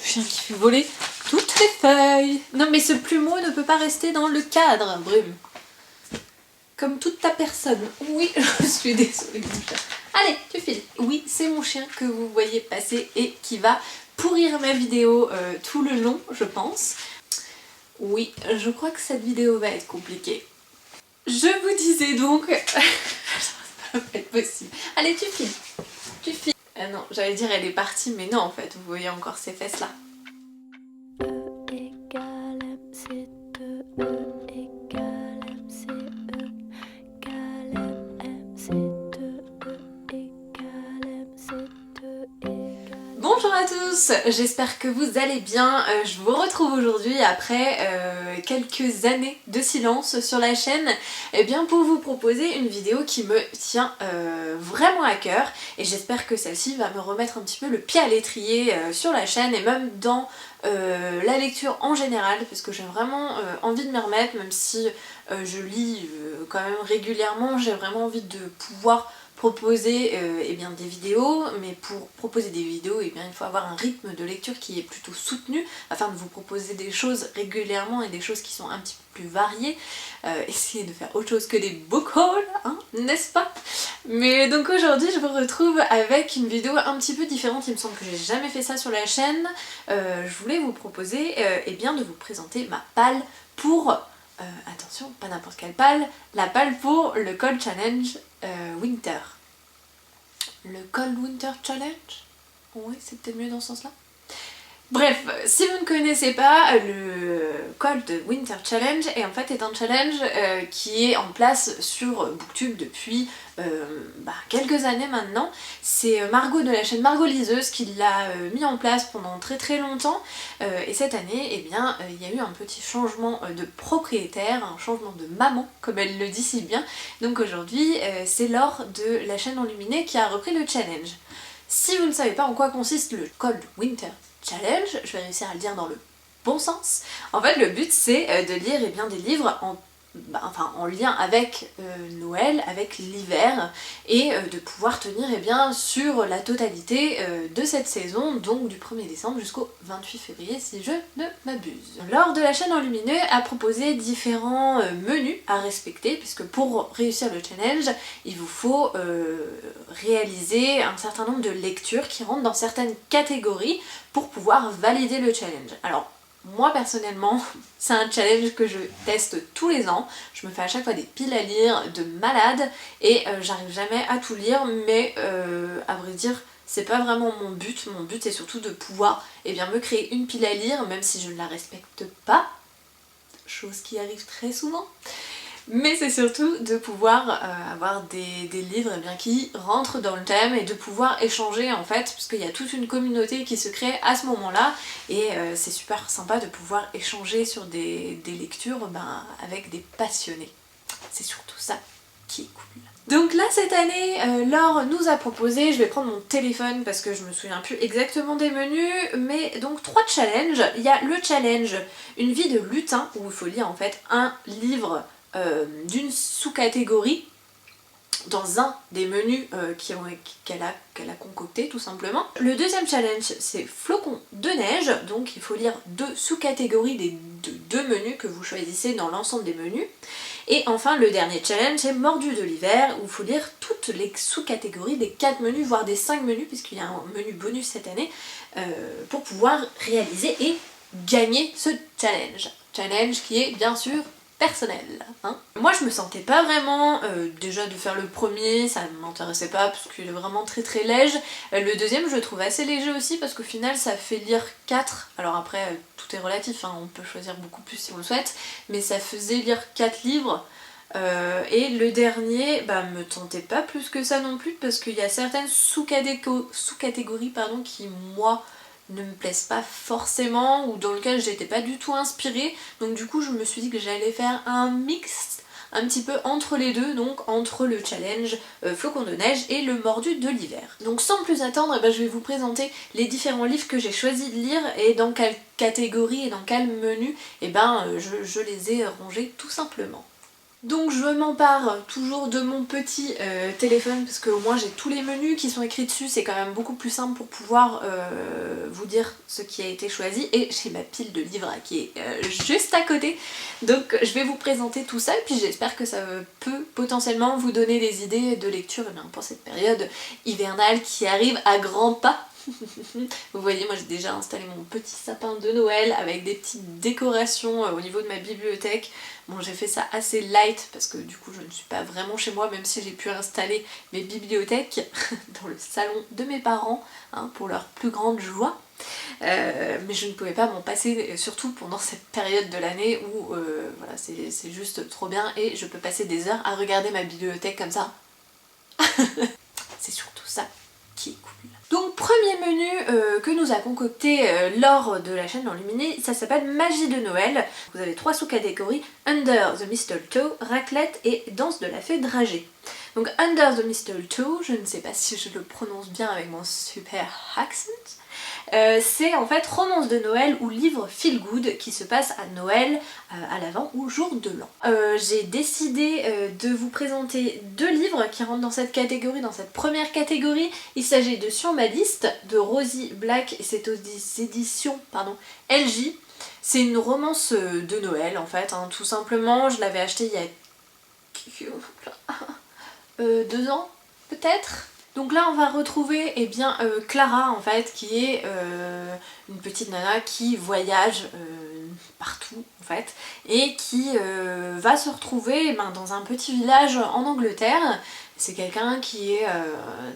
chien qui fait voler toutes les feuilles. Non mais ce plumeau ne peut pas rester dans le cadre, Brume. Comme toute ta personne. Oui, je suis désolée mon chien. Allez, tu files. Oui, c'est mon chien que vous voyez passer et qui va pourrir ma vidéo tout le long, je pense. Oui, je crois que cette vidéo va être compliquée. Je vous disais donc... ça va pas être possible. Allez, tu files. Tu files. Ah non, j'allais dire elle est partie, mais non en fait, vous voyez encore ces fesses là. Bonjour à tous, j'espère que vous allez bien. Je vous retrouve aujourd'hui après quelques années de silence sur la chaîne pour vous proposer une vidéo qui me tient vraiment à cœur et j'espère que celle-ci va me remettre un petit peu le pied à l'étrier sur la chaîne et même dans la lecture en général parce que j'ai vraiment envie de m'y remettre, même si je lis quand même régulièrement. J'ai vraiment envie de pouvoir proposer des vidéos, mais pour proposer des vidéos il faut avoir un rythme de lecture qui est plutôt soutenu afin de vous proposer des choses régulièrement et des choses qui sont un petit peu plus variées. Essayer de faire autre chose que des book hauls, hein, n'est-ce pas? Mais donc aujourd'hui je vous retrouve avec une vidéo un petit peu différente. Il me semble que j'ai jamais fait ça sur la chaîne. Je voulais vous proposer de vous présenter ma palle pour... attention, pas n'importe quelle palle, la palle pour le Cold Challenge Winter. Le Cold Winter Challenge? Oui, c'est peut-être mieux dans ce sens-là. Bref, si vous ne connaissez pas, le Cold Winter Challenge est en fait un challenge qui est en place sur Booktube depuis quelques années maintenant. C'est Margot de la chaîne Margot Liseuse qui l'a mis en place pendant très longtemps et cette année il y a eu un petit changement de propriétaire, un changement de maman comme elle le dit si bien. Donc aujourd'hui c'est Laure de la chaîne Enluminée qui a repris le challenge. Si vous ne savez pas en quoi consiste le Cold Winter Challenge, je vais réussir à le dire dans le bon sens. En fait, le but c'est de lire des livres en lien avec Noël, avec l'hiver, et de pouvoir tenir sur la totalité de cette saison, donc du 1er décembre jusqu'au 28 février si je ne m'abuse. Laure de la chaîne Enluminée a proposé différents menus à respecter, puisque pour réussir le challenge, il vous faut réaliser un certain nombre de lectures qui rentrent dans certaines catégories pour pouvoir valider le challenge. Alors, moi personnellement, c'est un challenge que je teste tous les ans. Je me fais à chaque fois des piles à lire de malade et j'arrive jamais à tout lire, mais à vrai dire, c'est pas vraiment mon but. Mon but c'est surtout de pouvoir me créer une pile à lire, même si je ne la respecte pas, chose qui arrive très souvent. Mais c'est surtout de pouvoir avoir des livres qui rentrent dans le thème et de pouvoir échanger en fait, puisqu'il y a toute une communauté qui se crée à ce moment-là et c'est super sympa de pouvoir échanger sur des lectures avec des passionnés. C'est surtout ça qui est cool. Donc là cette année, Laure nous a proposé, je vais prendre mon téléphone parce que je me souviens plus exactement des menus, mais donc 3 challenges. Il y a le challenge Une vie de lutin où il faut lire en fait un livre d'une sous-catégorie dans un des menus qu'elle a concocté tout simplement. Le deuxième challenge c'est Flocons de neige, donc il faut lire 2 sous-catégories des 2 menus que vous choisissez dans l'ensemble des menus. Et enfin le dernier challenge c'est Mordu de l'hiver où il faut lire toutes les sous-catégories des 4 menus, voire des 5 menus puisqu'il y a un menu bonus cette année pour pouvoir réaliser et gagner ce challenge. Challenge qui est bien sûr personnel. Hein. Moi je me sentais pas vraiment déjà de faire le premier, ça ne m'intéressait pas parce qu'il est vraiment très léger. Le deuxième je le trouve assez léger aussi parce qu'au final ça fait lire 4, alors après tout est relatif, hein, on peut choisir beaucoup plus si on le souhaite, mais ça faisait lire 4 livres. Et le dernier me tentait pas plus que ça non plus parce qu'il y a certaines sous-catégories qui moi ne me plaisent pas forcément ou dans lequel j'étais pas du tout inspirée, donc du coup je me suis dit que j'allais faire un mix un petit peu entre les deux, donc entre le challenge Flocons de neige et le Mordu de l'hiver. Donc sans plus attendre, je vais vous présenter les différents livres que j'ai choisi de lire et dans quelle catégorie et dans quel menu je les ai rangés tout simplement. Donc je m'empare toujours de mon petit téléphone parce qu'au moins j'ai tous les menus qui sont écrits dessus, c'est quand même beaucoup plus simple pour pouvoir vous dire ce qui a été choisi, et j'ai ma pile de livres qui est juste à côté, donc je vais vous présenter tout ça et puis j'espère que ça peut potentiellement vous donner des idées de lecture pour cette période hivernale qui arrive à grands pas. Vous voyez, moi j'ai déjà installé mon petit sapin de Noël avec des petites décorations au niveau de ma bibliothèque. Bon, j'ai fait ça assez light parce que du coup je ne suis pas vraiment chez moi, même si j'ai pu installer mes bibliothèques dans le salon de mes parents, hein, pour leur plus grande joie. Mais je ne pouvais pas m'en passer, surtout pendant cette période de l'année où voilà, c'est juste trop bien et je peux passer des heures à regarder ma bibliothèque comme ça. C'est surtout ça qui est cool. Donc premier menu que nous a concocté lors de la chaîne Enluminée, ça s'appelle Magie de Noël. Vous avez 3 sous-catégories: Under the Mistletoe, Raclette et Danse de la Fée Dragée. Donc Under the Mistletoe, je ne sais pas si je le prononce bien avec mon super accent, c'est en fait romance de Noël ou livre feel good qui se passe à Noël, à l'Avent ou jour de l'an. J'ai décidé de vous présenter 2 livres qui rentrent dans cette catégorie, dans cette première catégorie. Il s'agit de Sur ma liste de Rosie Black et c'est aux éditions LJ. C'est une romance de Noël en fait, hein, tout simplement. Je l'avais acheté il y a 2 ans peut-être. Donc là on va retrouver Clara en fait, qui est une petite nana qui voyage partout en fait et qui va se retrouver dans un petit village en Angleterre. C'est quelqu'un qui est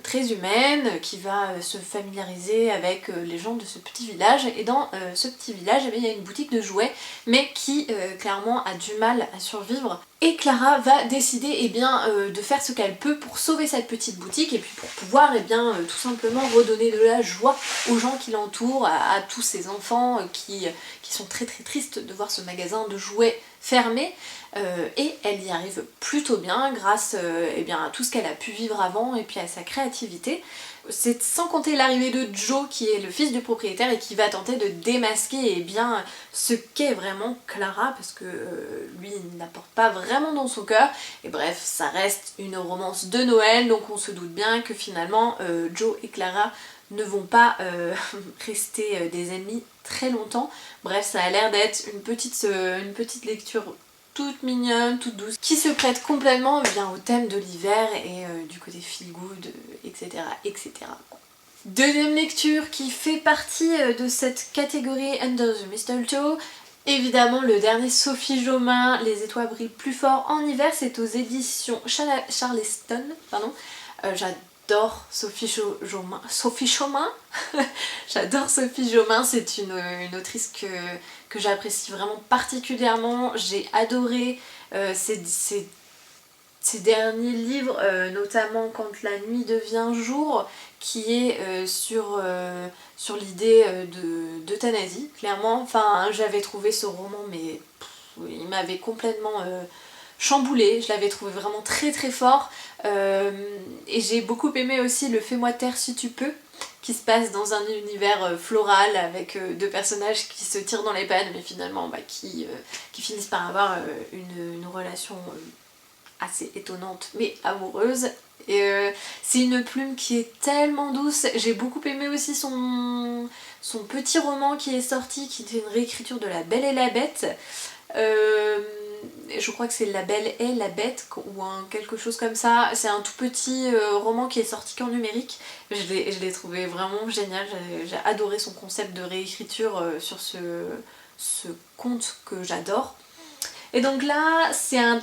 très humaine, qui va se familiariser avec les gens de ce petit village, et dans ce petit village il y a une boutique de jouets mais qui clairement a du mal à survivre. Et Clara va décider de faire ce qu'elle peut pour sauver cette petite boutique et puis pour pouvoir tout simplement redonner de la joie aux gens qui l'entourent, à tous ces enfants qui sont très très tristes de voir ce magasin de jouets fermé. Et elle y arrive plutôt bien grâce à tout ce qu'elle a pu vivre avant et puis à sa créativité. C'est sans compter l'arrivée de Joe qui est le fils du propriétaire et qui va tenter de démasquer ce qu'est vraiment Clara, parce que lui il n'apporte pas vraiment dans son cœur. Et bref, ça reste une romance de Noël, donc on se doute bien que finalement Joe et Clara ne vont pas rester des ennemis très longtemps. Bref, ça a l'air d'être une petite lecture toute mignonne, toute douce, qui se prête complètement au thème de l'hiver et du côté feel good, etc. etc. Deuxième lecture qui fait partie de cette catégorie Under the Mistletoe, évidemment le dernier Sophie Jomain, Les étoiles brillent plus fort en hiver, c'est aux éditions Charleston. J'adore Sophie Jomain. J'adore Sophie Jomain, c'est une autrice que j'apprécie vraiment particulièrement. J'ai adoré ses derniers livres, notamment Quand la nuit devient jour, qui est sur l'idée d'euthanasie, clairement. Enfin, j'avais trouvé ce roman, mais il m'avait complètement chamboulée, je l'avais trouvé vraiment très très fort. Et j'ai beaucoup aimé aussi le Fais-moi taire si tu peux, qui se passe dans un univers floral avec 2 personnages qui se tirent dans les pannes mais finalement qui finissent par avoir une relation assez étonnante mais amoureuse. Et c'est une plume qui est tellement douce. J'ai beaucoup aimé aussi son petit roman qui est sorti, qui était une réécriture de La Belle et la Bête. Je crois que c'est La Belle et la Bête ou quelque chose comme ça. C'est un tout petit roman qui est sorti qu'en numérique. Je l'ai trouvé vraiment génial. J'ai adoré son concept de réécriture sur ce conte que j'adore. Et donc là, c'est un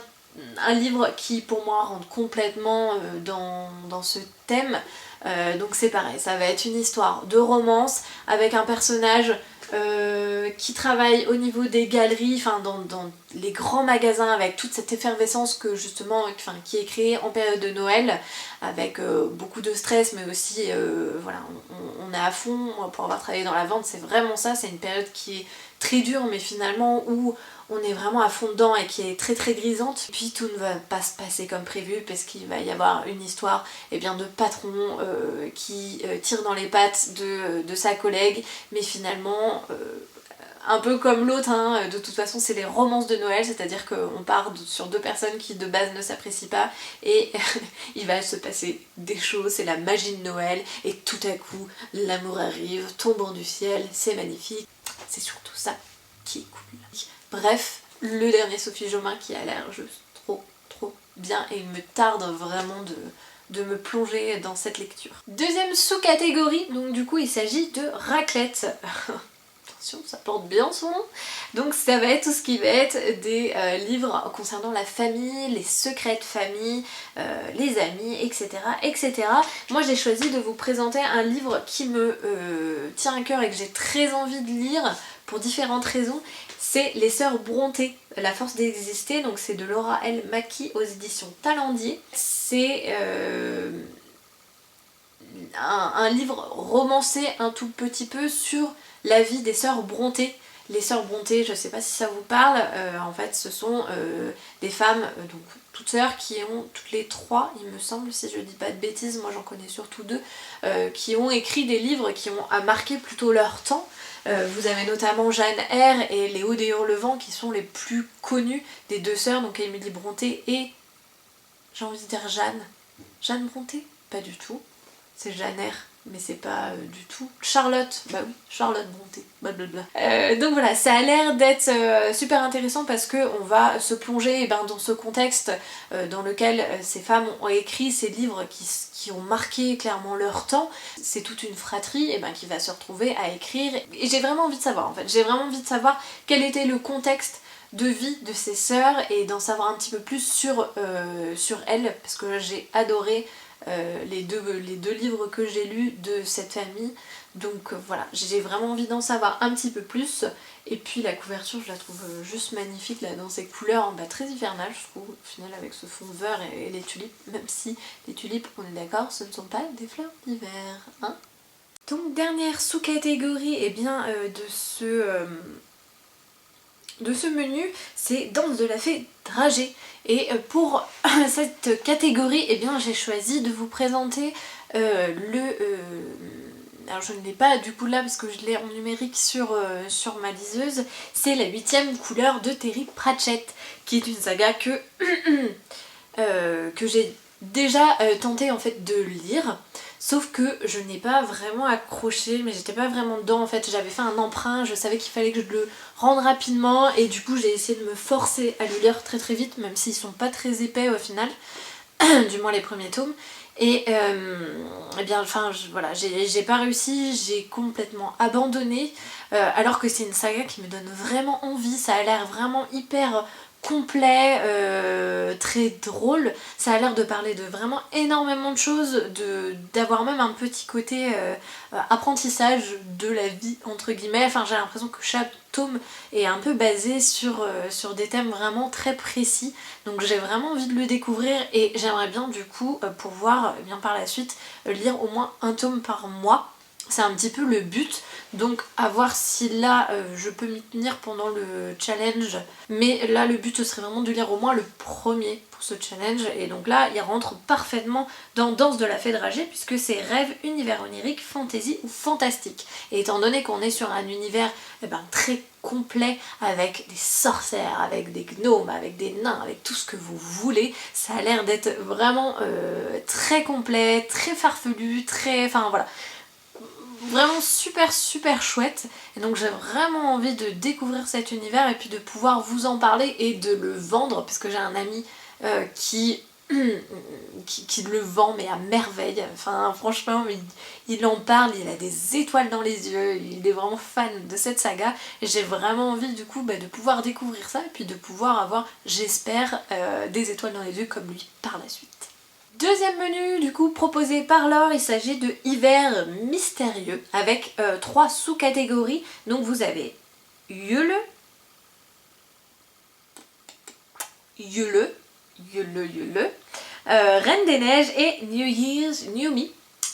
livre qui pour moi rentre complètement dans ce thème. Donc c'est pareil, ça va être une histoire de romance avec un personnage qui travaille au niveau des galeries, dans les grands magasins, avec toute cette effervescence qui est créée en période de Noël, avec beaucoup de stress, mais aussi on est à fond pour avoir travaillé dans la vente. C'est vraiment ça, c'est une période qui est très dure mais finalement où on est vraiment à fond dedans et qui est très très grisante. Puis tout ne va pas se passer comme prévu parce qu'il va y avoir une histoire de patron qui tire dans les pattes de sa collègue, mais finalement un peu comme l'autre, hein, de toute façon c'est les romances de Noël, c'est-à-dire qu'on part sur deux personnes qui de base ne s'apprécient pas et il va se passer des choses, c'est la magie de Noël et tout à coup l'amour arrive, tombant du ciel, c'est magnifique. C'est surtout ça qui est cool. Bref, le dernier Sophie Jomain qui a l'air juste trop bien et il me tarde vraiment de me plonger dans cette lecture. Deuxième sous-catégorie, donc du coup il s'agit de raclette. Attention, ça porte bien son nom. Donc ça va être tout ce qui va être des livres concernant la famille, les secrets de famille, les amis, etc. etc. Moi j'ai choisi de vous présenter un livre qui me tient à cœur et que j'ai très envie de lire pour différentes raisons. C'est Les Sœurs Brontë, La force d'exister, donc c'est de Laura L. Mackie aux éditions Talendier. C'est un livre romancé un tout petit peu sur la vie des sœurs Brontë. Les sœurs Brontë, je sais pas si ça vous parle, en fait ce sont des femmes, donc toutes sœurs qui ont toutes les trois, il me semble, si je dis pas de bêtises, moi j'en connais surtout deux, qui ont écrit des livres qui ont marqué plutôt leur temps. Vous avez notamment Jeanne R et Les Hauts des Hurlevents qui sont les plus connus des deux sœurs, donc Émilie Brontë et... j'ai envie de dire Jeanne Brontë? Pas du tout. C'est Jeanne R, mais c'est pas du tout. Charlotte, bah oui, Charlotte Brontë, blablabla. Donc voilà, ça a l'air d'être super intéressant parce qu'on va se plonger dans ce contexte dans lequel ces femmes ont écrit ces livres qui ont marqué clairement leur temps. C'est toute une fratrie qui va se retrouver à écrire. Et j'ai vraiment envie de savoir en fait, j'ai vraiment envie de savoir quel était le contexte de vie de ces sœurs et d'en savoir un petit peu plus sur elles parce que j'ai adoré les deux livres que j'ai lus de cette famille, donc voilà, j'ai vraiment envie d'en savoir un petit peu plus. Et puis la couverture je la trouve juste magnifique là, dans ces couleurs très hivernales je trouve, au final avec ce fond vert et les tulipes, même si les tulipes, on est d'accord, ce ne sont pas des fleurs d'hiver, hein. Donc dernière sous-catégorie de ce menu, c'est Danse de la Fée dragée. Et pour cette catégorie, j'ai choisi de vous présenter alors je ne l'ai pas du coup là parce que je l'ai en numérique sur ma liseuse, c'est La 8e couleur de Terry Pratchett, qui est une saga que j'ai déjà tenté en fait de lire. Sauf que je n'ai pas vraiment accroché, mais j'étais pas vraiment dedans en fait, j'avais fait un emprunt, je savais qu'il fallait que je le rende rapidement et du coup j'ai essayé de me forcer à le lire très vite, même s'ils sont pas très épais au final, du moins les premiers tomes. Et voilà, j'ai pas réussi, j'ai complètement abandonné, alors que c'est une saga qui me donne vraiment envie, ça a l'air vraiment hyper complet, très drôle, ça a l'air de parler de vraiment énormément de choses, d'avoir même un petit côté apprentissage de la vie entre guillemets, enfin j'ai l'impression que chaque tome est un peu basé sur des thèmes vraiment très précis, donc j'ai vraiment envie de le découvrir et j'aimerais bien du coup pouvoir par la suite lire au moins un tome par mois. C'est un petit peu le but, donc à voir si là je peux m'y tenir pendant le challenge, mais là le but ce serait vraiment de lire au moins le premier pour ce challenge, et donc là il rentre parfaitement dans Danse de la Fée dragée puisque c'est rêve, univers onirique, fantasy ou fantastique. Et étant donné qu'on est sur un univers très complet avec des sorcières, avec des gnomes, avec des nains, avec tout ce que vous voulez, ça a l'air d'être vraiment très complet, très farfelu, enfin voilà. Vraiment super chouette, et donc j'ai vraiment envie de découvrir cet univers et puis de pouvoir vous en parler et de le vendre, puisque j'ai un ami qui le vend mais à merveille, enfin franchement il en parle, il a des étoiles dans les yeux, il est vraiment fan de cette saga et j'ai vraiment envie du coup de pouvoir découvrir ça et puis de pouvoir avoir, j'espère, des étoiles dans les yeux comme lui par la suite. Deuxième menu du coup proposé par Laure, il s'agit de Hiver mystérieux avec 3 sous-catégories. Donc vous avez Yule, Reine des Neiges et New Year's New Me.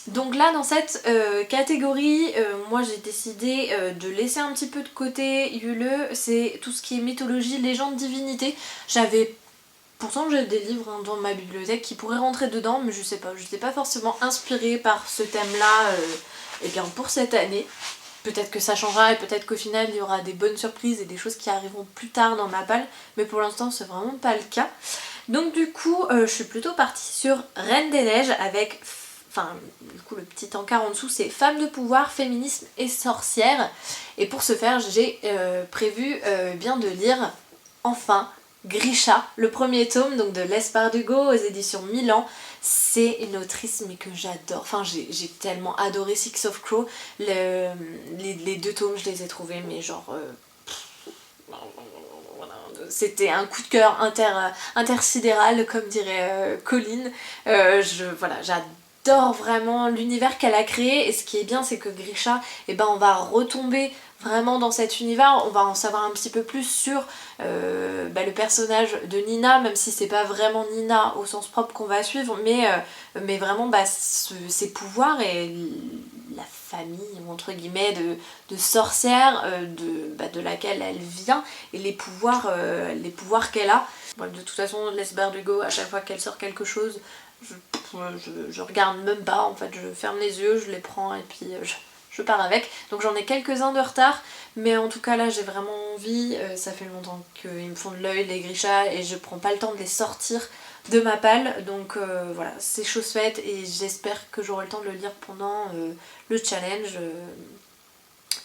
Donc là dans cette catégorie, moi j'ai décidé de laisser un petit peu de côté Yule, c'est tout ce qui est mythologie, légende, divinité. Pourtant j'ai des livres dans ma bibliothèque qui pourraient rentrer dedans, mais je sais pas, je n'étais pas forcément inspirée par ce thème là pour cette année. Peut-être que ça changera et peut-être qu'au final il y aura des bonnes surprises et des choses qui arriveront plus tard dans ma palle, mais pour l'instant c'est vraiment pas le cas. Donc du coup je suis plutôt partie sur Reine des Neiges avec, enfin du coup le petit encart en dessous c'est Femme de pouvoir, féminisme et sorcière. Et pour ce faire j'ai prévu bien de lire enfin Grisha, le premier tome donc de Lès Bardugo aux éditions Milan. C'est une autrice mais que j'adore, enfin j'ai tellement adoré Six of Crow, les deux tomes je les ai trouvés mais genre c'était un coup de cœur intersidéral comme dirait Colline. Voilà, j'adore vraiment l'univers qu'elle a créé et ce qui est bien c'est que Grisha, eh ben, on va retomber vraiment dans cet univers, on va en savoir un petit peu plus sur le personnage de Nina, même si c'est pas vraiment Nina au sens propre qu'on va suivre, mais vraiment ses pouvoirs et la famille entre guillemets de sorcière de laquelle elle vient et les pouvoirs qu'elle a. Bon, de toute façon Lès Bardugo, à chaque fois qu'elle sort quelque chose, je regarde même pas en fait, je ferme les yeux, je les prends et puis je pars avec. Donc j'en ai quelques-uns de retard, mais en tout cas là j'ai vraiment envie, ça fait longtemps qu'ils me font de l'œil les Grisha et je prends pas le temps de les sortir de ma palle, donc voilà, c'est chose faite et j'espère que j'aurai le temps de le lire pendant le challenge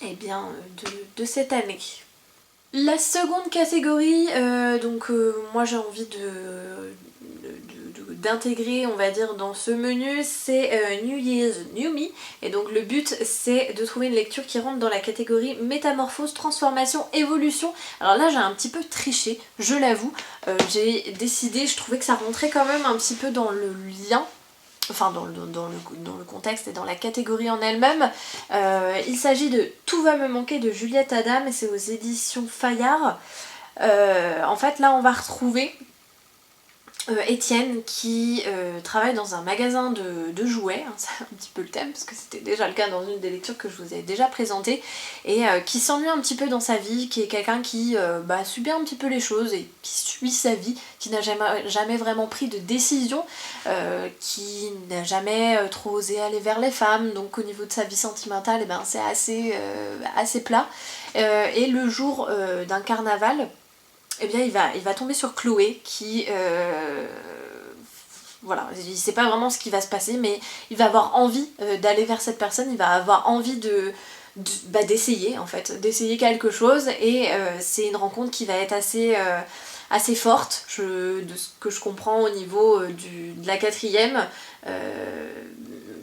de cette année. La seconde catégorie, moi j'ai envie d'intégrer on va dire dans ce menu, c'est New Year's New Me, et donc le but c'est de trouver une lecture qui rentre dans la catégorie métamorphose, transformation, évolution. Alors là j'ai un petit peu triché, je l'avoue, j'ai décidé, je trouvais que ça rentrait quand même un petit peu dans le lien, enfin dans le contexte et dans la catégorie en elle-même. Il s'agit de Tout va me manquer de Juliette Adam et c'est aux éditions Fayard. En fait là on va retrouver Étienne qui travaille dans un magasin de jouets, hein, c'est un petit peu le thème parce que c'était déjà le cas dans une des lectures que je vous ai déjà présentées, et qui s'ennuie un petit peu dans sa vie, qui est quelqu'un qui subit un petit peu les choses et qui suit sa vie, qui n'a jamais vraiment pris de décision, qui n'a jamais trop osé aller vers les femmes, donc au niveau de sa vie sentimentale et c'est assez plat. Et le jour d'un carnaval, eh bien il va tomber sur Chloé qui voilà, il sait pas vraiment ce qui va se passer, mais il va avoir envie d'aller vers cette personne, il va avoir envie d'essayer en fait, d'essayer quelque chose, et c'est une rencontre qui va être assez forte, de ce que je comprends au niveau de la quatrième.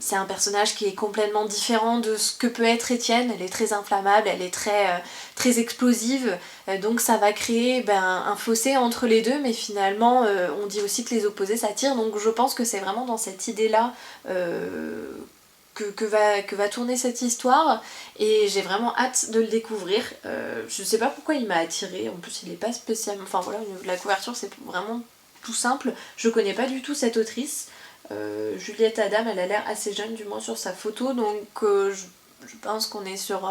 C'est un personnage qui est complètement différent de ce que peut être Étienne, elle est très inflammable, elle est très explosive, donc ça va créer un fossé entre les deux, mais finalement on dit aussi que les opposés s'attirent, donc je pense que c'est vraiment dans cette idée-là que va tourner cette histoire, et j'ai vraiment hâte de le découvrir. Je sais pas pourquoi il m'a attirée, en plus il est pas spécialement, enfin voilà, au niveau de la couverture c'est vraiment tout simple, je connais pas du tout cette autrice. Juliette Adam, elle a l'air assez jeune du moins sur sa photo, donc je pense qu'on est sur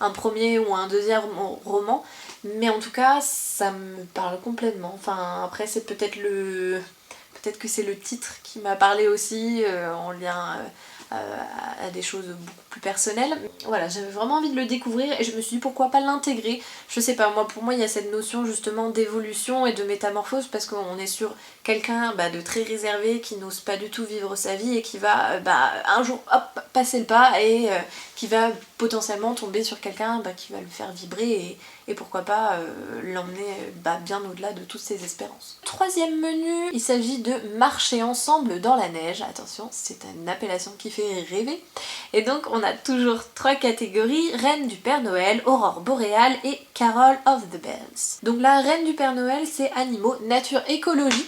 un premier ou un deuxième roman, mais en tout cas ça me parle complètement. Enfin après c'est peut-être que c'est le titre qui m'a parlé aussi en lien à des choses beaucoup plus personnelles. Voilà, j'avais vraiment envie de le découvrir et je me suis dit pourquoi pas l'intégrer. Je sais pas, pour moi il y a cette notion justement d'évolution et de métamorphose, parce qu'on est sur quelqu'un de très réservé qui n'ose pas du tout vivre sa vie et qui va un jour hop passer le pas et qui va potentiellement tomber sur quelqu'un qui va le faire vibrer et pourquoi pas l'emmener bien au-delà de toutes ses espérances. Troisième menu, il s'agit de Marcher ensemble dans la neige. Attention, c'est une appellation qui fait rêver. Et donc on a toujours trois catégories: Reine du Père Noël, Aurore boréale et Carol of the Bells. Donc la Reine du Père Noël, c'est animaux, nature, écologie.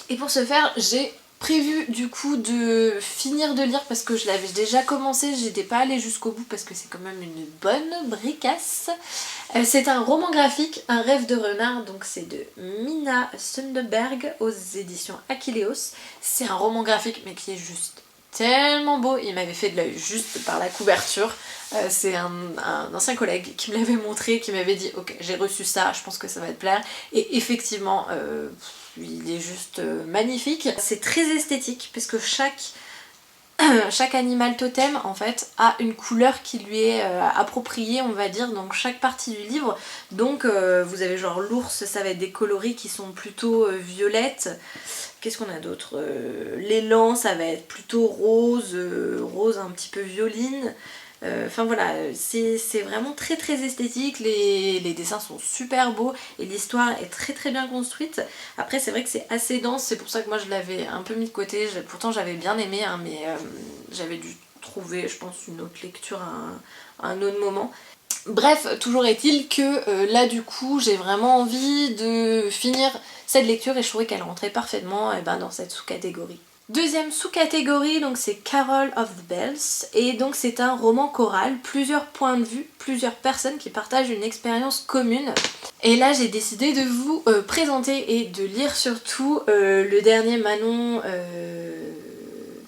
Et pour ce faire, j'ai prévu du coup de finir de lire parce que je l'avais déjà commencé, j'étais pas allée jusqu'au bout parce que c'est quand même une bonne bricasse. C'est un roman graphique, Un rêve de renard, donc c'est de Mina Sundberg aux éditions Achilleos. C'est un roman graphique mais qui est juste tellement beau, il m'avait fait de l'œil juste par la couverture. C'est un ancien collègue qui me l'avait montré, qui m'avait dit ok j'ai reçu ça, je pense que ça va te plaire, et effectivement il est juste magnifique. C'est très esthétique puisque chaque chaque animal totem en fait a une couleur qui lui est appropriée, on va dire, dans chaque partie du livre. Donc vous avez genre l'ours, ça va être des coloris qui sont plutôt violettes. Qu'est-ce qu'on a d'autre? L'élan, ça va être plutôt rose, rose un petit peu violine. Enfin voilà, c'est vraiment très très esthétique, les dessins sont super beaux et l'histoire est très très bien construite. Après c'est vrai que c'est assez dense, c'est pour ça que moi je l'avais un peu mis de côté, pourtant j'avais bien aimé hein, mais j'avais dû trouver je pense une autre lecture à un autre moment. Bref, toujours est-il que là du coup j'ai vraiment envie de finir cette lecture et je trouvais qu'elle rentrait parfaitement dans cette sous-catégorie. Deuxième sous-catégorie, donc c'est Carol of the Bells, et donc c'est un roman choral, plusieurs points de vue, plusieurs personnes qui partagent une expérience commune. Et là j'ai décidé de vous présenter et de lire surtout le dernier Manon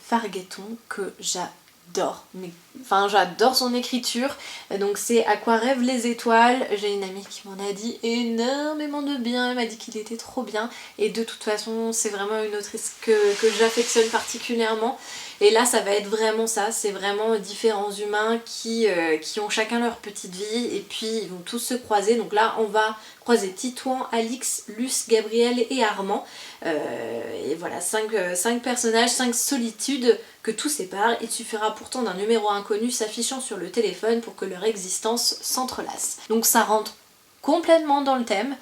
Fargueton que j'adore. Mais enfin j'adore son écriture, donc c'est À quoi rêvent les étoiles. J'ai une amie qui m'en a dit énormément de bien, elle m'a dit qu'il était trop bien et de toute façon c'est vraiment une autrice que j'affectionne particulièrement. Et là ça va être vraiment ça, c'est vraiment différents humains qui ont chacun leur petite vie et puis ils vont tous se croiser. Donc là on va croiser Titouan, Alix, Luce, Gabriel et Armand. Et voilà, 5 personnages, 5 solitudes que tout sépare. Il suffira pourtant d'un numéro inconnu s'affichant sur le téléphone pour que leur existence s'entrelace. Donc ça rentre complètement dans le thème.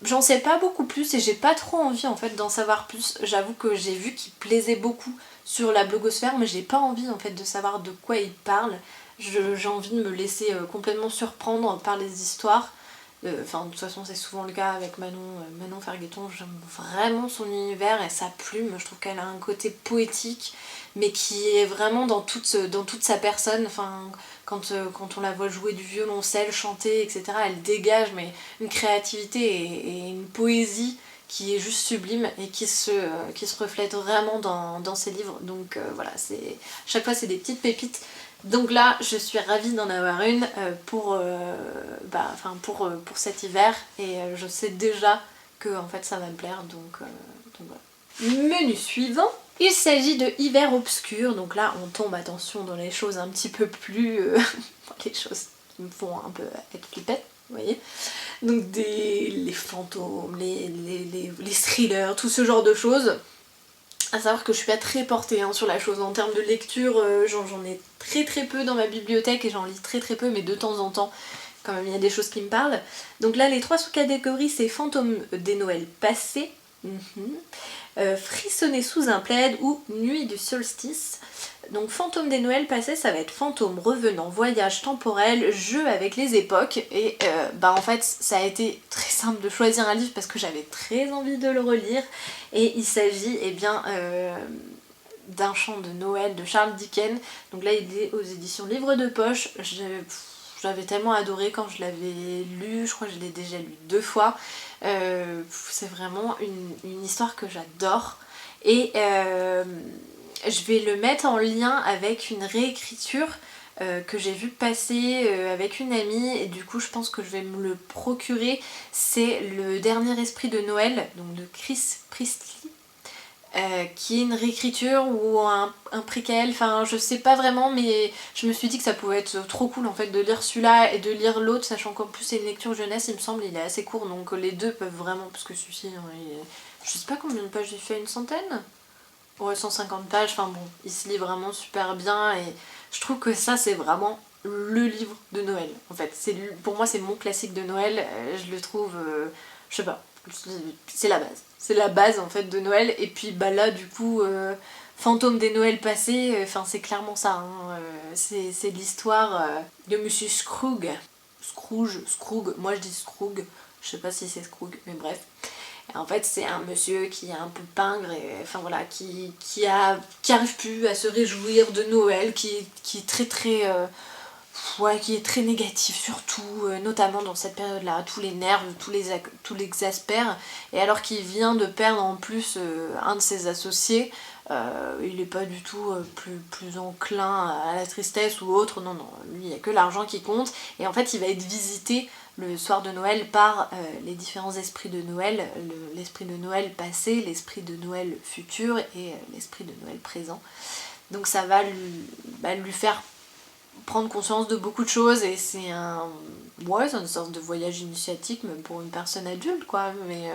J'en sais pas beaucoup plus et j'ai pas trop envie en fait d'en savoir plus. J'avoue que j'ai vu qu'il plaisait beaucoup sur la blogosphère mais j'ai pas envie en fait de savoir de quoi il parle. J'ai envie de me laisser complètement surprendre par les histoires. Enfin de toute façon c'est souvent le cas avec Manon Fargueton, j'aime vraiment son univers et sa plume, je trouve qu'elle a un côté poétique mais qui est vraiment dans toute sa personne. Enfin, quand on la voit jouer du violoncelle, chanter, etc., elle dégage mais une créativité et une poésie qui est juste sublime et qui se reflète vraiment dans ses livres. Donc voilà, chaque fois c'est des petites pépites. Donc là, je suis ravie d'en avoir une pour cet hiver et je sais déjà que en fait ça va me plaire, donc voilà. Menu suivant, il s'agit de Hiver obscur. Donc là, on tombe, attention, dans les choses un petit peu plus... les choses qui me font un peu être flippette, vous voyez. Donc les fantômes, les thrillers, tout ce genre de choses. À savoir que je suis pas très portée sur la chose en termes de lecture, j'en ai très peu dans ma bibliothèque et j'en lis très peu, mais de temps en temps quand même il y a des choses qui me parlent. Donc là les 3 sous-catégories c'est Fantômes des Noëls passés, Frissonner sous un plaid ou Nuit du solstice. Donc Fantômes des Noëls passés, ça va être fantômes revenant, voyage temporel, jeu avec les époques. Et en fait ça a été très simple de choisir un livre parce que j'avais très envie de le relire. Et il s'agit d'un chant de Noël de Charles Dickens. Donc là il est aux éditions Livre de Poche. J'avais tellement adoré quand je l'avais lu, je crois que je l'ai déjà lu 2 fois. C'est vraiment une histoire que j'adore. Et je vais le mettre en lien avec une réécriture que j'ai vu passer avec une amie et du coup je pense que je vais me le procurer. C'est Le Dernier Esprit de Noël, donc de Chris Priestley. Qui est une réécriture ou un préquel, enfin je sais pas vraiment, mais je me suis dit que ça pouvait être trop cool en fait de lire celui-là et de lire l'autre, sachant qu'en plus c'est une lecture jeunesse, il me semble, il est assez court, donc les deux peuvent vraiment, parce que celui-ci, je sais pas combien de pages il fait, une centaine ? Ouais, 150 pages, enfin bon, il se lit vraiment super bien et je trouve que ça c'est vraiment le livre de Noël en fait. Pour moi c'est mon classique de Noël, je le trouve, je sais pas, c'est la base. C'est la base en fait de Noël et puis là du coup Fantômes des Noëls passés, enfin c'est clairement ça, c'est l'histoire de Monsieur Scrooge, moi je dis Scrooge, je sais pas si c'est Scrooge mais bref. Et en fait c'est un monsieur qui est un peu pingre et enfin voilà qui arrive plus à se réjouir de Noël, qui est très qui est très négatif surtout, notamment dans cette période-là, tous les nerfs, tout l'exaspère, et alors qu'il vient de perdre en plus un de ses associés, il n'est pas du tout plus enclin à la tristesse ou autre, non, non, lui il n'y a que l'argent qui compte, et en fait il va être visité le soir de Noël par les différents esprits de Noël, l'esprit de Noël passé, l'esprit de Noël futur et l'esprit de Noël présent. Donc ça va lui faire prendre conscience de beaucoup de choses, et c'est c'est une sorte de voyage initiatique même pour une personne adulte quoi, mais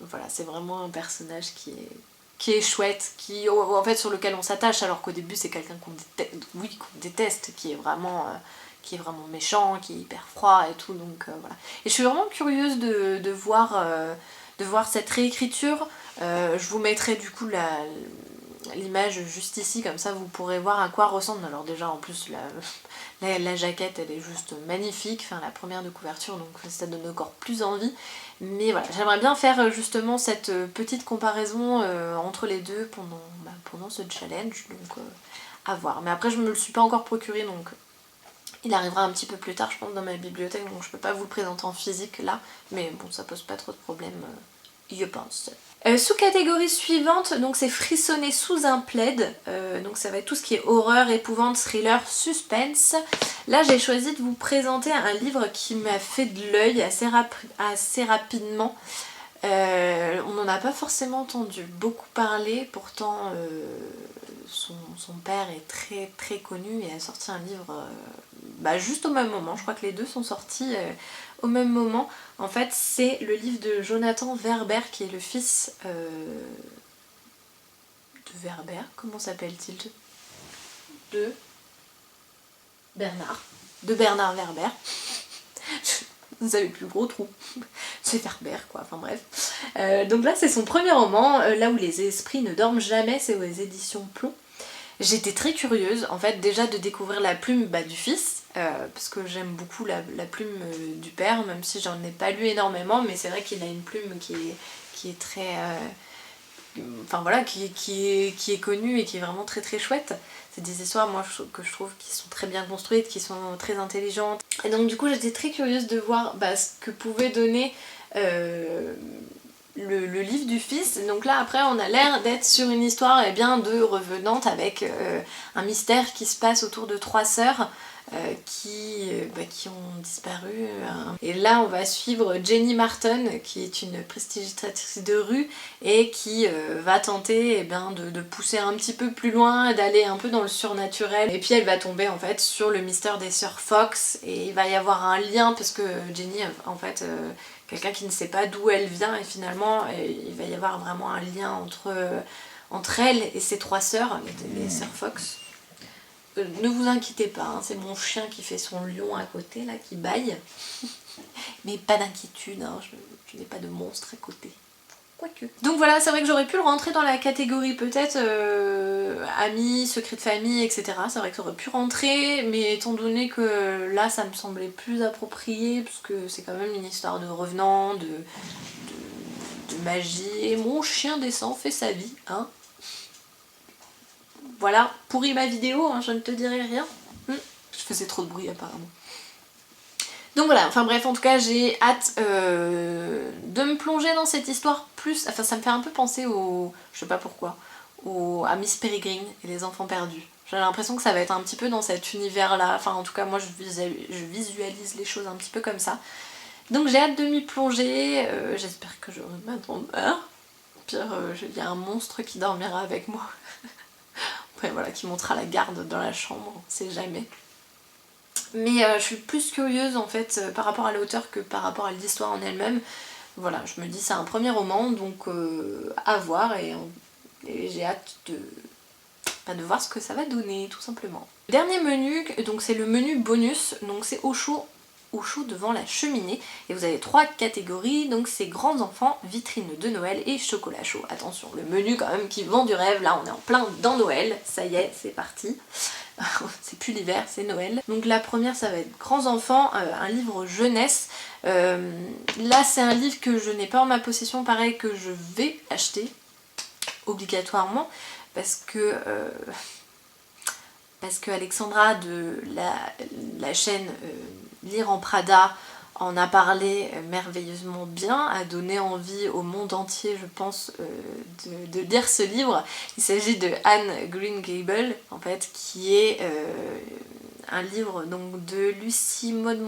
voilà, c'est vraiment un personnage qui est chouette, en fait sur lequel on s'attache, alors qu'au début c'est quelqu'un qu'on déteste, qui est vraiment méchant, qui est hyper froid et tout, donc voilà. Et je suis vraiment curieuse de voir cette réécriture. Je vous mettrai du coup l'image juste ici, comme ça vous pourrez voir à quoi ressemble. Alors déjà en plus la jaquette elle est juste magnifique, enfin la première de couverture, donc ça donne encore plus envie. Mais voilà, j'aimerais bien faire justement cette petite comparaison entre les deux pendant ce challenge, donc à voir. Mais après je me le suis pas encore procuré, donc il arrivera un petit peu plus tard je pense dans ma bibliothèque, donc je peux pas vous le présenter en physique là, mais bon ça pose pas trop de problème, je pense. Sous-catégorie suivante, donc c'est frissonner sous un plaid, donc ça va être tout ce qui est horreur, épouvante, thriller, suspense. Là j'ai choisi de vous présenter un livre qui m'a fait de l'œil assez rapidement. On n'en a pas forcément entendu beaucoup parler, pourtant son père est très très connu et a sorti un livre juste au même moment, je crois que les deux sont sortis au même moment. En fait c'est le livre de Jonathan Werber qui est le fils de Werber, comment s'appelle-t-il, de Bernard Werber. Vous avez le plus gros trou, c'est Werber quoi, enfin bref. Donc là c'est son premier roman, Là où les esprits ne dorment jamais, c'est aux éditions Plomb. J'étais très curieuse en fait déjà de découvrir la plume du fils, parce que j'aime beaucoup la plume du père, même si j'en ai pas lu énormément, mais c'est vrai qu'il a une plume qui est très... enfin voilà, qui est connue et qui est vraiment très très chouette. C'est des histoires moi que je trouve qui sont très bien construites, qui sont très intelligentes. Et donc du coup j'étais très curieuse de voir ce que pouvait donner le livre du fils. Donc là après on a l'air d'être sur une histoire de revenante avec un mystère qui se passe autour de 3 sœurs qui ont disparu. Et là on va suivre Jenny Martin qui est une prestidigitatrice de rue et qui va tenter de pousser un petit peu plus loin, d'aller un peu dans le surnaturel, et puis elle va tomber en fait sur le mystère des sœurs Fox, et il va y avoir un lien parce que Jenny en fait quelqu'un qui ne sait pas d'où elle vient, et finalement il va y avoir vraiment un lien entre elle et ses 3 sœurs, les sœurs Fox. Ne vous inquiétez pas, hein, c'est mon chien qui fait son lion à côté là, qui bâille. Mais pas d'inquiétude, hein, je n'ai pas de monstre à côté. Quoique. Donc voilà, c'est vrai que j'aurais pu le rentrer dans la catégorie peut-être amis, secret de famille, etc. C'est vrai que ça aurait pu rentrer, mais étant donné que là ça me semblait plus approprié, parce que c'est quand même une histoire de revenant, de magie, et mon chien descend, fait sa vie, hein. Voilà, pourri ma vidéo, hein, je ne te dirai rien. Je faisais trop de bruit apparemment. Donc voilà, enfin bref, en tout cas j'ai hâte de me plonger dans cette histoire plus... Enfin ça me fait un peu penser je sais pas pourquoi, à Miss Peregrine et les enfants perdus. J'ai l'impression que ça va être un petit peu dans cet univers là, enfin en tout cas moi je visualise les choses un petit peu comme ça. Donc j'ai hâte de m'y plonger, j'espère que j'aurai pas d'horreur. Pire, il y a un monstre qui dormira avec moi. Après voilà, qui montera la garde dans la chambre, on sait jamais. Mais je suis plus curieuse en fait par rapport à l'auteur que par rapport à l'histoire en elle-même. Voilà, je me dis c'est un premier roman, donc à voir, et j'ai hâte de voir ce que ça va donner tout simplement. Le dernier menu, donc c'est le menu bonus, donc c'est au chaud devant la cheminée, et vous avez 3 catégories, donc c'est grands enfants, vitrine de Noël et chocolat chaud. Attention, le menu quand même qui vend du rêve, là on est en plein dans Noël, ça y est, c'est parti. C'est plus l'hiver, c'est Noël. Donc la première ça va être grands enfants, un livre jeunesse. Là c'est un livre que je n'ai pas en ma possession, pareil, que je vais acheter obligatoirement, parce que Alexandra de la chaîne Lire en Prada en a parlé merveilleusement bien, a donné envie au monde entier, je pense, de lire ce livre. Il s'agit de Anne Green Gable, en fait, qui est un livre donc, de Lucy Maud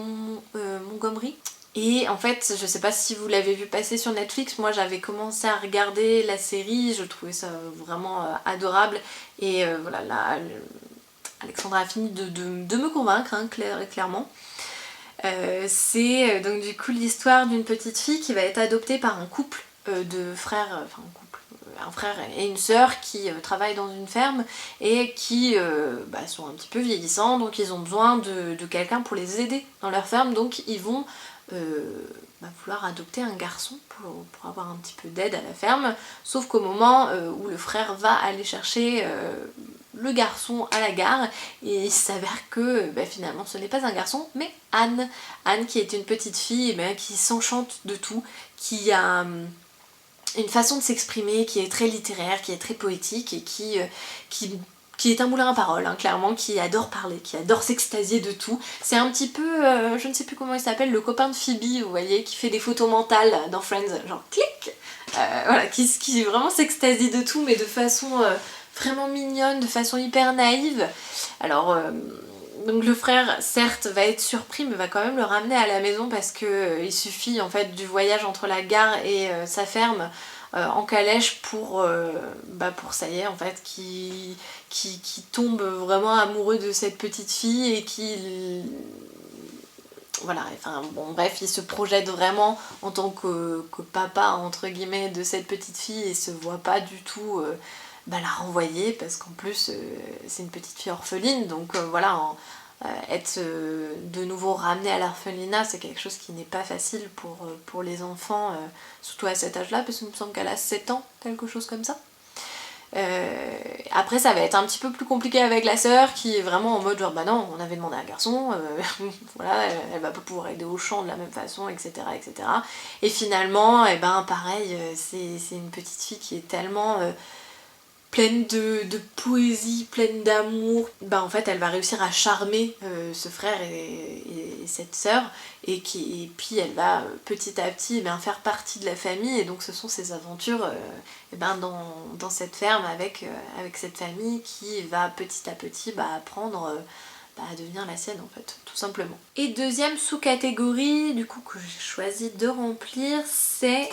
Montgomery. Et en fait, je sais pas si vous l'avez vu passer sur Netflix, moi j'avais commencé à regarder la série, je trouvais ça vraiment adorable. Et voilà, là, Alexandra a fini de me convaincre, hein, clairement. C'est donc du coup l'histoire d'une petite fille qui va être adoptée par un couple de frères, enfin un frère et une sœur qui travaillent dans une ferme et qui sont un petit peu vieillissants, donc ils ont besoin de quelqu'un pour les aider dans leur ferme, donc ils vont vouloir adopter un garçon pour avoir un petit peu d'aide à la ferme, sauf qu'au moment où le frère va aller chercher le garçon à la gare, et il s'avère que finalement ce n'est pas un garçon mais Anne qui est une petite fille qui s'enchante de tout, qui a une façon de s'exprimer qui est très littéraire, qui est très poétique et qui est un moulin à paroles, hein, clairement, qui adore parler, qui adore s'extasier de tout. C'est un petit peu, je ne sais plus comment il s'appelle, le copain de Phoebe, vous voyez, qui fait des photos mentales dans Friends, genre clic, voilà, qui vraiment s'extasie de tout, mais de façon vraiment mignonne, de façon hyper naïve. Alors, donc le frère, certes, va être surpris, mais va quand même le ramener à la maison parce que il suffit en fait du voyage entre la gare et sa ferme en calèche pour ça y est en fait qui tombe vraiment amoureux de cette petite fille et qui voilà, enfin bon bref, il se projette vraiment en tant que papa entre guillemets de cette petite fille et se voit pas du tout la renvoyer parce qu'en plus c'est une petite fille orpheline, donc voilà, être de nouveau ramenée à l'orphelinat, c'est quelque chose qui n'est pas facile pour les enfants, surtout à cet âge-là, parce qu'il me semble qu'elle a 7 ans, quelque chose comme ça. Après ça va être un petit peu plus compliqué avec la sœur qui est vraiment en mode genre bah non, on avait demandé un garçon, voilà, elle va pas pouvoir aider au champ de la même façon, etc. etc. Et finalement, pareil, c'est une petite fille qui est tellement pleine de poésie, pleine d'amour, en fait elle va réussir à charmer ce frère et cette sœur et puis elle va petit à petit faire partie de la famille, et donc ce sont ses aventures dans cette ferme avec cette famille qui va petit à petit apprendre à devenir la sienne en fait, tout simplement. Et deuxième sous-catégorie du coup que j'ai choisi de remplir, c'est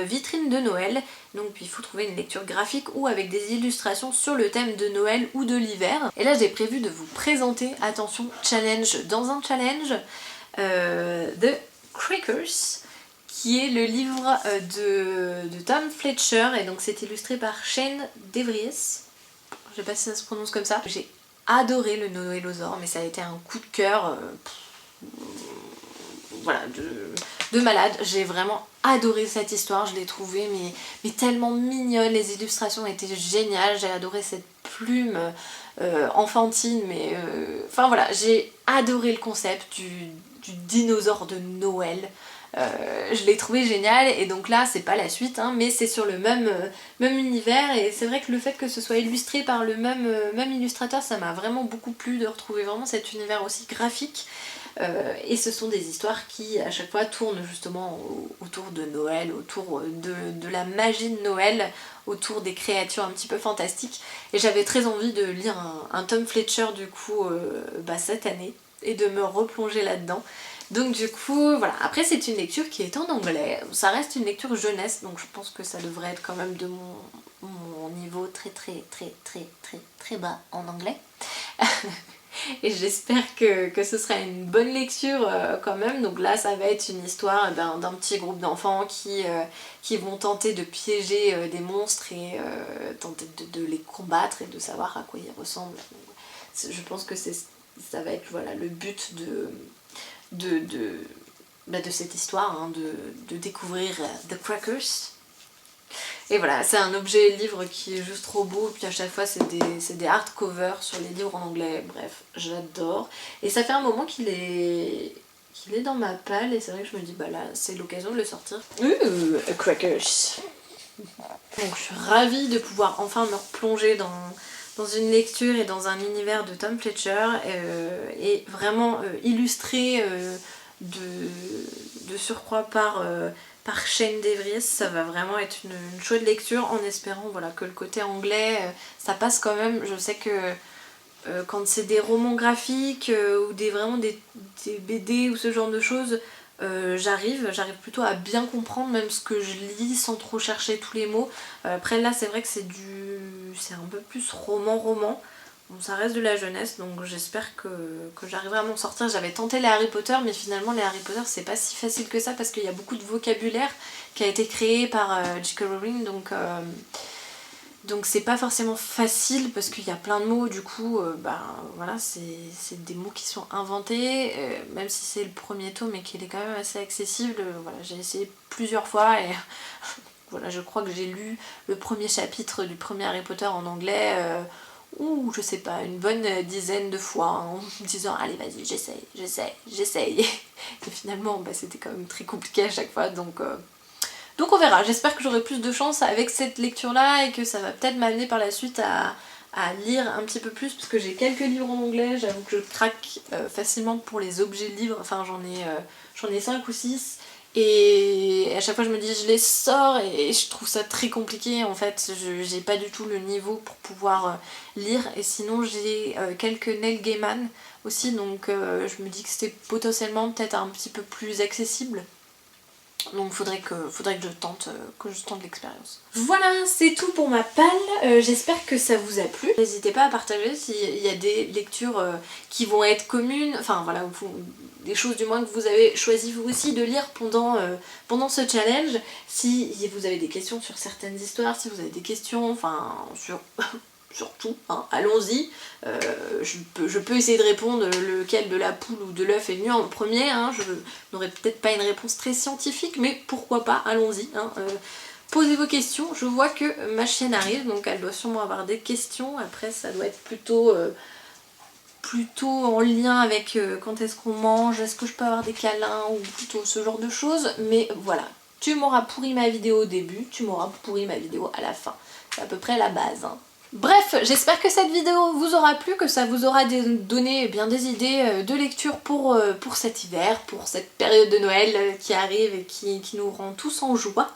vitrine de Noël. Donc il faut trouver une lecture graphique ou avec des illustrations sur le thème de Noël ou de l'hiver. Et là j'ai prévu de vous présenter, attention, challenge dans un challenge, The Crackers, qui est le livre de Tom Fletcher, et donc c'est illustré par Shane DeVries. Je sais pas si ça se prononce comme ça. J'ai adoré le Noëlosaure, mais ça a été un coup de cœur voilà, de malade. J'ai vraiment adoré cette histoire, je l'ai trouvée mais tellement mignonne, les illustrations étaient géniales, j'ai adoré cette plume enfantine, mais enfin voilà, j'ai adoré le concept du dinosaure de Noël. Je l'ai trouvé génial, et donc là c'est pas la suite hein, mais c'est sur le même univers, et c'est vrai que le fait que ce soit illustré par le même illustrateur, ça m'a vraiment beaucoup plu de retrouver vraiment cet univers aussi graphique. Et ce sont des histoires qui à chaque fois tournent justement autour de Noël, autour de la magie de Noël, autour des créatures un petit peu fantastiques, et j'avais très envie de lire un Tom Fletcher du coup cette année et de me replonger là-dedans. Donc du coup voilà, après c'est une lecture qui est en anglais, ça reste une lecture jeunesse, donc je pense que ça devrait être quand même de mon niveau très très très très très très bas en anglais. Et j'espère que ce sera une bonne lecture quand même. Donc là ça va être une histoire d'un petit groupe d'enfants qui vont tenter de piéger des monstres et tenter de les combattre et de savoir à quoi ils ressemblent. Donc, je pense que ça va être voilà, le but de cette histoire, hein, de découvrir The Crackers. Et voilà, c'est un objet livre qui est juste trop beau, puis à chaque fois c'est des hardcovers sur les livres en anglais, bref, j'adore. Et ça fait un moment qu'il est dans ma palle, et c'est vrai que je me dis bah là c'est l'occasion de le sortir. Crackers. Donc je suis ravie de pouvoir enfin me replonger dans une lecture et dans un univers de Tom Fletcher, et vraiment illustrer de surcroît par Shane DeVries. Ça va vraiment être une chouette lecture en espérant voilà, que le côté anglais ça passe quand même. Je sais que quand c'est des romans graphiques ou vraiment des BD ou ce genre de choses, j'arrive plutôt à bien comprendre même ce que je lis sans trop chercher tous les mots. Après là c'est vrai que c'est un peu plus roman. Bon, ça reste de la jeunesse, donc j'espère que j'arriverai à m'en sortir. J'avais tenté les Harry Potter, mais finalement les Harry Potter c'est pas si facile que ça parce qu'il y a beaucoup de vocabulaire qui a été créé par J.K. Rowling, donc c'est pas forcément facile parce qu'il y a plein de mots, du coup voilà, c'est des mots qui sont inventés, même si c'est le premier tome et qu'il est quand même assez accessible. Voilà, j'ai essayé plusieurs fois et voilà, je crois que j'ai lu le premier chapitre du premier Harry Potter en anglais ou je sais pas, une bonne dizaine de fois en me disant allez vas-y j'essaye et finalement c'était quand même très compliqué à chaque fois, donc on verra. J'espère que j'aurai plus de chance avec cette lecture là et que ça va peut-être m'amener par la suite à lire un petit peu plus, parce que j'ai quelques livres en anglais, j'avoue que je craque facilement pour les objets de livres, enfin j'en ai 5 ou 6 et à chaque fois je me dis je les sors et je trouve ça très compliqué en fait, j'ai pas du tout le niveau pour pouvoir lire, et sinon j'ai quelques Neil Gaiman aussi, donc je me dis que c'était potentiellement peut-être un petit peu plus accessible. Donc faudrait que je tente l'expérience. Voilà, c'est tout pour ma palle. J'espère que ça vous a plu. N'hésitez pas à partager s'il y a des lectures qui vont être communes, enfin voilà, des choses du moins que vous avez choisi vous aussi de lire pendant ce challenge. Si vous avez des questions sur certaines histoires, si vous avez des questions, enfin sur tout, hein, allons-y. Je peux essayer de répondre lequel de la poule ou de l'œuf est venu en premier, hein. Je n'aurai peut-être pas une réponse très scientifique, mais pourquoi pas, allons-y, hein. Posez vos questions. Je vois que ma chienne arrive, donc elle doit sûrement avoir des questions. Après ça doit être plutôt en lien avec quand est-ce qu'on mange, est-ce que je peux avoir des câlins ou plutôt ce genre de choses, mais voilà. Tu m'auras pourri ma vidéo au début, tu m'auras pourri ma vidéo à la fin. C'est à peu près la base, hein. Bref, j'espère que cette vidéo vous aura plu, que ça vous aura donné bien des idées de lecture pour cet hiver, pour cette période de Noël qui arrive et qui nous rend tous en joie.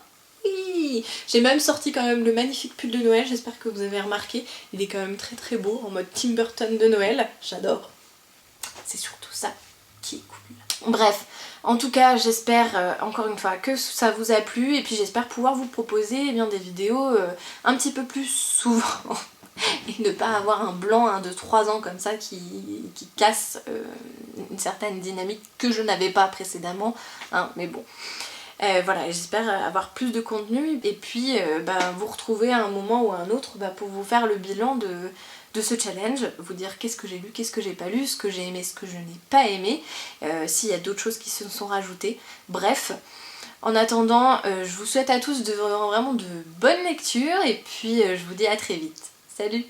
Oui, j'ai même sorti quand même le magnifique pull de Noël, j'espère que vous avez remarqué. Il est quand même très très beau, en mode Tim Burton de Noël, j'adore. C'est surtout ça qui est cool. Bref, en tout cas j'espère encore une fois que ça vous a plu, et puis j'espère pouvoir vous proposer des vidéos un petit peu plus souvent et ne pas avoir un blanc de 3 ans comme ça qui casse une certaine dynamique que je n'avais pas précédemment, hein, mais bon. Voilà, j'espère avoir plus de contenu et puis vous retrouver à un moment ou à un autre pour vous faire le bilan de ce challenge, vous dire qu'est-ce que j'ai lu, qu'est-ce que j'ai pas lu, ce que j'ai aimé, ce que je n'ai pas aimé, s'il y a d'autres choses qui se sont rajoutées, bref. En attendant, je vous souhaite à tous vraiment de bonnes lectures et puis je vous dis à très vite. Salut!